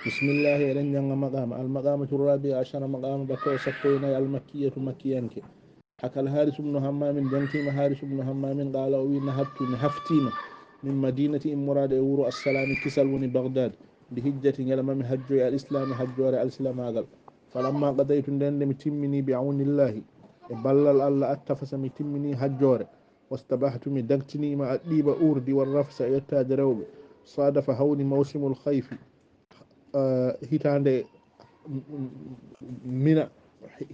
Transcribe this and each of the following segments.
بسم الله إلن جنغ مقام المقامة الرابعة عشر مقام بكو سكوين المكية مكيانك حكى الحارث بن همام جنتيم حارث بن همام قال وي نهفتيما من مدينة مراد ورو السلام كسل وني بغداد بهجة يلمم حجو الإسلام حجو الإسلام هذا فلما قضيت ندم تمني بعون الله بلل الله أتفس تمني حجور واستبحت من دقتني ما أديب أوردي والرفس يتاج روب صادف هوني موسم الخيف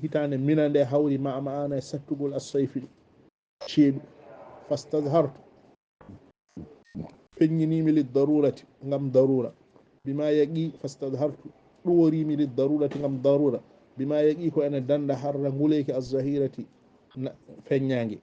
hitande mina nde hawri ma'ana e sattugol as-sayfi ceeɗu fastadhartu feññinimi lid-darurati ngam darura bima yaqi fastadhartu ɗuworimi lid-darurati ngam darura bima yaqi ko ene danda harra nguleyki az-zahirati feññange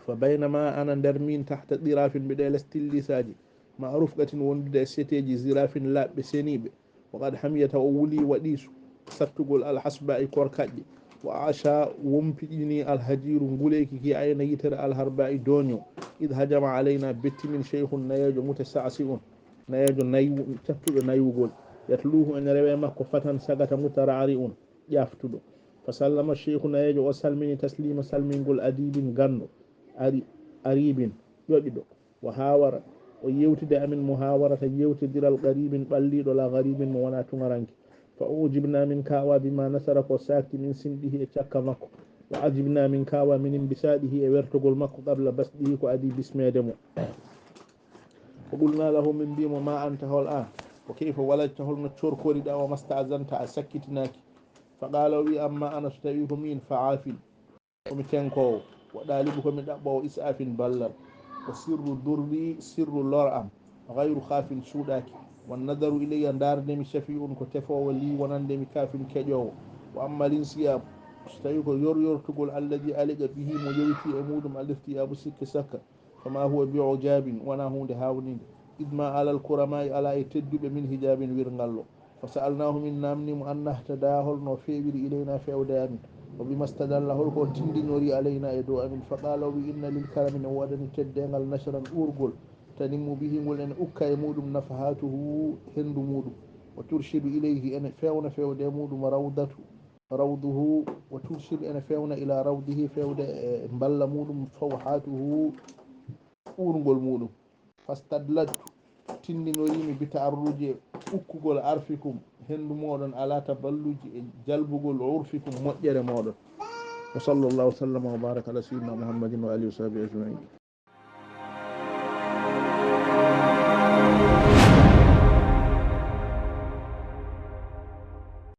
fa baynama ana nder min tahta dirafin mbiɗe less tillisaji ma rufqatin wondude e seteji zirafin laɓɓe seniɓe وقد حميت أولي وديس ستقول الحسباء كوركاجي وعشا ومبيني الهجير نقوليك كي أين يتر الهرباء دونيو إذ هجم علينا بت من شيخ نياج متسعسئون نياج نيو تفتو نيو قول يتلوه أن روي مكو فتن سقط مترعرئون يفتدو فسلم الشيخ نياج وسلمني تسليم سلمين قول أديب غنو أريب يجدو وهاور o yewtide amin muhawarata yewtidiral qaribin ɓalliɗo la garibin mo wona tumaranke fa ujibna min kawa bima nasara ko sakti min sinɗihi e cakka makko wa ajibna min kawa minin bisaɗihi e wertogol makko qabla basɗihi ko adi bismede mo ko qulna lahu min mbimo ma anta hol an ko kayfa walajta holno corkoriɗa o mastazanta a sakkitinaki fa qala wi amma ana so tawi ko min fa afin komi tenkowo wa ɗalibu komi ɗaɓɓowo isafin ballal وسر دري سر لور أم غير خاف سوداك والنظر إلي داردمي شفيء كتفو ولي ونندمي كاف كجو وأما الانسياب استيقظ يور تقول الذي ألق به مجوتي أمودم ألفتي أبو سك سكا فما هو بعجاب ونا هو دهاونين إذ ما على الكرماء على يتدب من هجاب ويرنغلو فسألناه من نامني أن نهتداه نوفير إلينا في أودان وبما استدله الكو تندنوري علينا يدو أمين فقال وإن للكرم نوادن تدين النشر الأورغل تنم به ولن أكا يمودم نفحاته هند مودم وترشد إليه أن فاون فاود يمودم روضه وترشد أن فاون إلى روضه فاود مبل مودم فوحاته أورغل مودم فاستدلت tindinoriimi bita'arruji ukkugol arfikum hendu moɗon ala taballuji e jalbugol urfikum moƴƴere moɗon wa sallallahu sallama wa baraka ala sayyidina muhammadin wa alihi wa sahbihi ajma'in